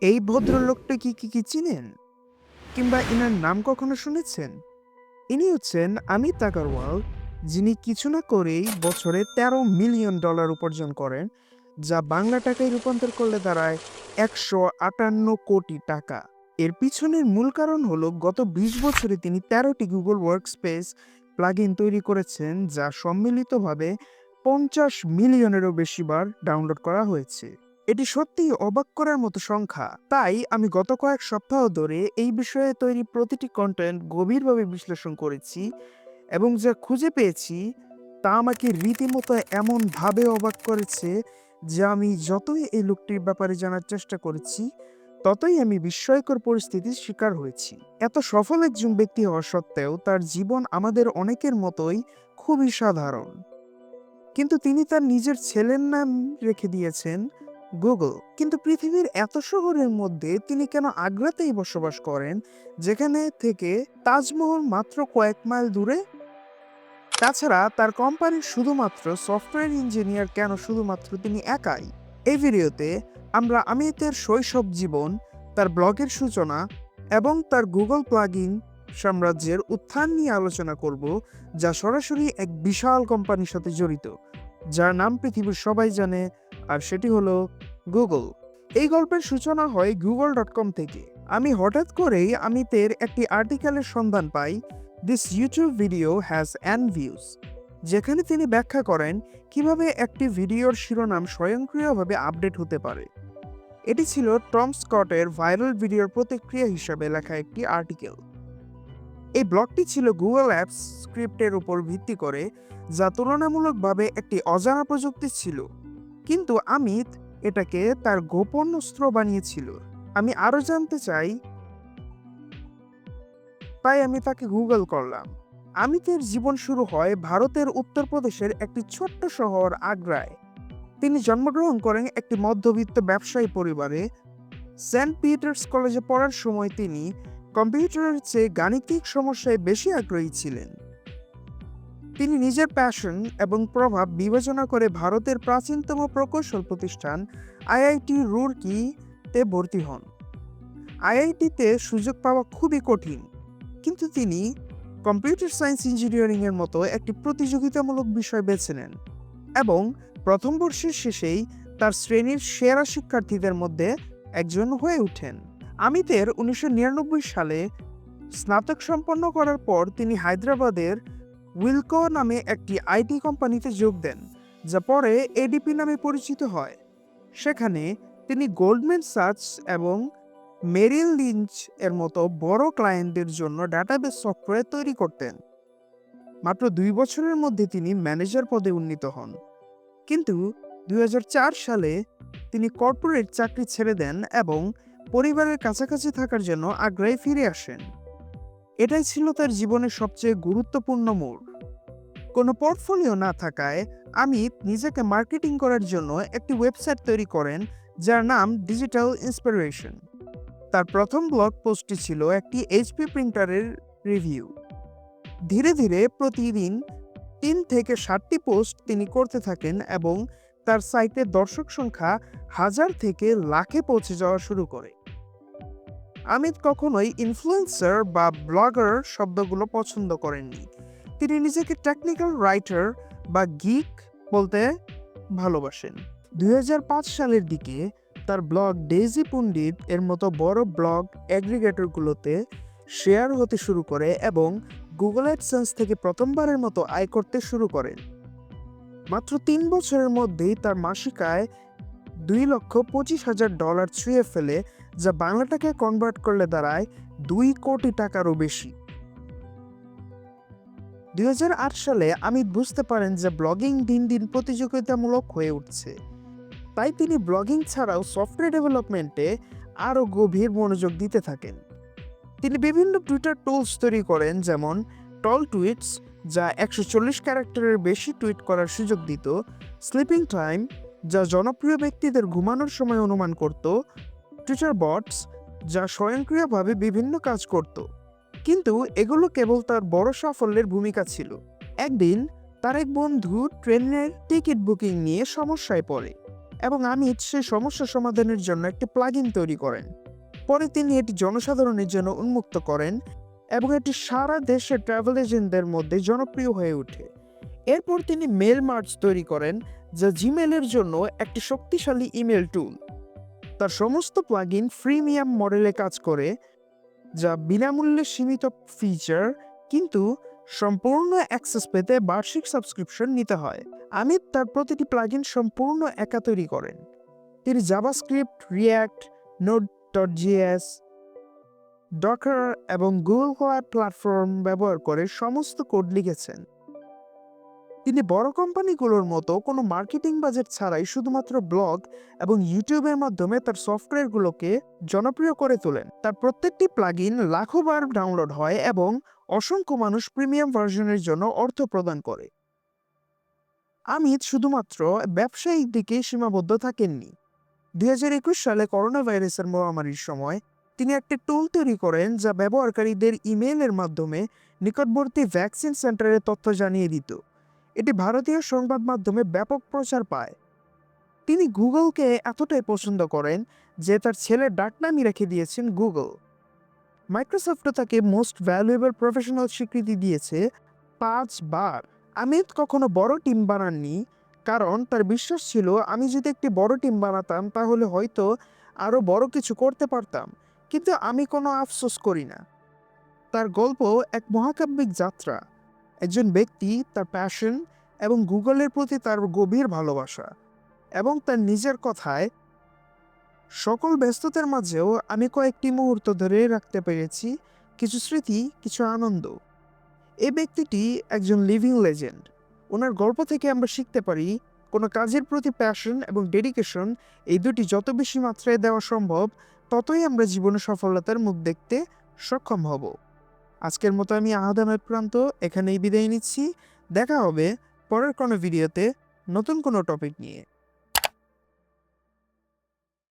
এই ভদ্রলোকটা কি চিনেন? কিংবা ইনার নাম কখনো শুনেছেন? ইনি হচ্ছেন অমিত আগরওয়াল, যিনি কিছু না করেই বছরে $13 মিলিয়ন উপার্জন করেন, যা বাংলা টাকায় রূপান্তর করলে দাঁড়ায় ১৫৮ কোটি টাকা। এর পিছনের মূল কারণ হলো গত ২০ বছরে তিনি ১৩টি গুগল ওয়ার্কস্পেস প্লাগইন তৈরি করেছেন, যা সম্মিলিতভাবে ৫০ মিলিয়নেরও বেশি বার ডাউনলোড করা হয়েছে। এটি সত্যিই অবাক করার মতো সংখ্যা। তাই আমি গত কয়েক সপ্তাহ ধরে এই বিষয়ে তৈরি প্রতিটি কন্টেন্ট গভীরভাবে বিশ্লেষণ করেছি এবং যা খুঁজে পেয়েছি তা আমাকে রীতিমতো এমনভাবে অবাক করেছে যে আমি যতই এই লোকটির ব্যাপারে জানার চেষ্টা করেছি, ততই আমি বিস্ময়কর পরিস্থিতির শিকার হয়েছি। এত সফল একজন ব্যক্তি হওয়া সত্ত্বেও তার জীবন আমাদের অনেকের মতোই খুবই সাধারণ। কিন্তু তিনি তার নিজের ছেলের নাম রেখে দিয়েছেন গুগল। কিন্তু পৃথিবীর এত শহরের মধ্যে তিনি কেন আগ্রাতেই বসবাস করেন, যেখানে থেকে তাজমহল মাত্র কয়েক মাইল দূরে? তাছাড়া তার কোম্পানির শুধুমাত্র সফটওয়্যার ইঞ্জিনিয়ার কেন শুধুমাত্র তিনি একাই? এই ভিডিওতে আমরা অমিতের শৈশব জীবন, তার ব্লগের সূচনা এবং তার গুগল প্লাগইন সাম্রাজ্যের উত্থান নিয়ে আলোচনা করব, যা সরাসরি এক বিশাল কোম্পানির সাথে জড়িত, যার নাম পৃথিবীর সবাই জানে, আর সেটি হলো গুগল। এই গল্পের সূচনা হয় google.com থেকে। আমি হঠাৎ করেই অমিতের একটি আর্টিকেলের সন্ধান পাই, this YouTube video has an views, যেখানে তিনি ব্যাখ্যা করেন কিভাবে একটি ভিডিওর শিরোনাম স্বয়ংক্রিয়ভাবে আপডেট হতে পারে। এটি ছিল টম স্কটের ভাইরাল ভিডিওর প্রতিক্রিয়া হিসাবে লেখা একটি আর্টিকেল। এই ব্লগটি ছিল গুগল অ্যাপস স্ক্রিপ্টের উপর ভিত্তি করে, যা তুলনামূলকভাবে একটি অজানা প্রযুক্তি ছিল, কিন্তু অমিত এটাকে তার গোপন অস্ত্র বানিয়েছিল। আমি আরো জানতে চাই, তাই আমি তাকে গুগল করলাম। অমিতের জীবন শুরু হয় ভারতের উত্তরপ্রদেশের একটি ছোট্ট শহর আগ্রায়। তিনি জন্মগ্রহণ করেন একটি মধ্যবিত্ত ব্যবসায়ী পরিবারে। সেন্ট পিটার্স কলেজে পড়ার সময় তিনি কম্পিউটারের চেয়ে গাণিতিক সমস্যায় বেশি আগ্রহী ছিলেন। তিনি নিজের প্যাশন এবং প্রভাব বিবেচনা করে ভারতের প্রাচীনতম প্রকৌশল প্রতিষ্ঠান আইআইটি রুরকিতে ভর্তি হন। আইআইটিতে সুযোগ পাওয়া খুবই কঠিন, কিন্তু তিনি কম্পিউটার সায়েন্স ইঞ্জিনিয়ারিংয়ের মতো একটি প্রতিযোগিতামূলক বিষয় বেছে নেন এবং প্রথম বর্ষের শেষেই তার শ্রেণীর সেরা শিক্ষার্থীদের মধ্যে একজন হয়ে ওঠেন। অমিতের ১৯৯৯ সালে স্নাতক সম্পন্ন করার পর তিনি হায়দ্রাবাদের উইলকো নামে একটি আইটি কোম্পানিতে যোগ দেন, যা পরে এডিপি নামে পরিচিত হয়। সেখানে তিনি গোল্ডম্যান সাচস এবং মেরিল লিঞ্চ এর মতো বড় ক্লায়েন্টদের জন্য ডাটাবেস সফটওয়্যার তৈরি করতেন। মাত্র ২ বছরের মধ্যে তিনি ম্যানেজার পদে উন্নীত হন। কিন্তু ২০০৪ সালে তিনি কর্পোরেট চাকরি ছেড়ে দেন এবং পরিবারের কাছাকাছি থাকার জন্য আগ্রায় ফিরে আসেন। এটাই ছিল তার জীবনের সবচেয়ে গুরুত্বপূর্ণ মোড়। কোনো পোর্টফোলিও না থাকায় অমিত নিজেকে মার্কেটিং করার জন্য একটি ওয়েবসাইট তৈরি করেন, যার নাম ডিজিটাল ইন্সপিরেশন। তার প্রথম ব্লগ পোস্টটি ছিল একটি এইচপি প্রিন্টারের রিভিউ। ধীরে ধীরে প্রতিদিন ৩ থেকে ৭টি পোস্ট তিনি করতে থাকেন এবং তার সাইটে দর্শক সংখ্যা ১,০০০ থেকে লাখে পৌঁছে যাওয়া শুরু করে। অমিত কখনোই ইনফ্লুয়েন্সার বা ব্লগার শব্দগুলো পছন্দ করেননি। তিনি নিজেকে টেকনিক্যাল রাইটার বা গিক বলতে ভালোবাসেন। ২০০৫ সালের দিকে তার ব্লগ ডেইজি পণ্ডিত এর মতো বড় ব্লগ অ্যাগ্রিগেটরগুলোতে শেয়ার হতে শুরু করে এবং গুগল অ্যাডসেন্স থেকে প্রথমবারের মতো আয় করতে শুরু করেন। মাত্র ৩ বছরের মধ্যেই তার মাসিক আয় $২,২৫,০০০ ছুঁয়ে ফেলে, যা বাংলা টাকায় কনভার্ট করলে দাঁড়ায় ২ কোটি টাকারও বেশি। ২০০৮ সালে অমিত বুঝতে পারেন যে ব্লগিং দিন দিন প্রতিযোগিতামূলক হয়ে উঠছে। তাই তিনি ব্লগিং ছাড়াও সফটওয়্যার ডেভেলপমেন্টে আরও গভীর মনোযোগ দিতে থাকেন। তিনি বিভিন্ন টুইটার টুলস তৈরি করেন, যেমন টল টুইটস, যা ১৪০ ক্যারেক্টারের বেশি টুইট করার সুযোগ দিত; স্লিপিং টাইম, যা জনপ্রিয় ব্যক্তিদের ঘুমানোর সময় অনুমান করত; টুইটার বটস, যা স্বয়ংক্রিয়ভাবে বিভিন্ন কাজ করত। কিন্তু এগুলো কেবল তার বড় সাফল্যের ভূমিকা ছিল। একদিন তার এক বন্ধু ট্রেনের টিকিট বুকিং নিয়ে সমস্যায় পড়ে। এবং আমিত সেই সমস্যা সমাধানের জন্য একটি প্লাগইন তৈরি করেন। পরে তিনি এটি জনসাধারণের জন্য উন্মুক্ত করেন এবং এটি সারা দেশে ট্রাভেল এজেন্টদের মধ্যে জনপ্রিয় হয়ে ওঠে। এরপর তিনি মেল মার্চ তৈরি করেন, যা জিমেলের জন্য একটি শক্তিশালী ইমেল টুল। তার সমস্ত প্লাগইন ফ্রিমিয়াম মডেলে কাজ করে, যা বিনামূল্যে সীমিত ফিচার, কিন্তু সম্পূর্ণ অ্যাক্সেস পেতে বার্ষিক সাবস্ক্রিপশন নিতে হয়। আমিত তার প্রতিটি প্লাগইন সম্পূর্ণ একা তৈরি করেন। তিনি জাভাস্ক্রিপ্ট, রিয়্যাক্ট, নোড.js, ডকার এবং গুগল ক্লাউড প্ল্যাটফর্ম ব্যবহার করে সমস্ত কোড লিখেছেন। তিনি বড় কোম্পানিগুলোর মতো কোনো মার্কেটিং বাজেট ছাড়াই শুধুমাত্র ব্লগ এবং ইউটিউবের মাধ্যমে তার সফটওয়্যারগুলোকে জনপ্রিয় করে তোলেন। তার প্রত্যেকটি প্লাগইন লাখো বার ডাউনলোড হয় এবং অসংখ্য মানুষ প্রিমিয়াম ভার্সনের জন্য অর্থ প্রদান করে। আমিত শুধুমাত্র ব্যবসায়িক দিকে সীমাবদ্ধ থাকেননি। 2021 সালে করোনা ভাইরাসের মহামারীর সময় তিনি একটি টুল তৈরি করেন যা ব্যবহারকারীদের ইমেইলের মাধ্যমে নিকটবর্তী ভ্যাকসিন সেন্টারের তথ্য জানিয়ে দিত। এটি ভারতীয় সংবাদ মাধ্যমে ব্যাপক প্রচার পায়। তিনি গুগলকে এতটাই পছন্দ করেন যে তার ছেলের ডাকনামই রেখে দিয়েছেন গুগল। মাইক্রোসফটও তাকে মোস্ট ভ্যালুয়েবল প্রফেশনাল স্বীকৃতি দিয়েছে 5 বার। আমিত কখনো বড় টিম বানাননি, কারণ তার বিশ্বাস ছিল আমি যদি একটি বড় টিম বানাতাম তাহলে হয়তো আরও বড় কিছু করতে পারতাম, কিন্তু আমি কোনো আফসোস করি না। তার গল্প এক মহাকাব্যিক যাত্রা, একজন ব্যক্তি, তার প্যাশন এবং গুগলের প্রতি তার গভীর ভালোবাসা, এবং তার নিজের কথায়, সকল ব্যস্ততার মাঝেও আমি কয়েকটি মুহূর্ত ধরে রাখতে পেরেছি, কিছু স্মৃতি, কিছু আনন্দ। এই ব্যক্তিটি একজন লিভিং লেজেন্ড। ওনার গল্প থেকে আমরা শিখতে পারি কোনো কাজের প্রতি প্যাশন এবং ডেডিকেশন, এই দুটি যত বেশি মাত্রায় দেওয়া সম্ভব, ততই আমরা জীবনে সফলতার মুখ দেখতে সক্ষম হব। আজকের মতো আমি আহাদ আহমেদ প্রান্ত এখানেই বিদায় নিচ্ছি। দেখা হবে পরের কোনো ভিডিওতে নতুন কোনো টপিক নিয়ে।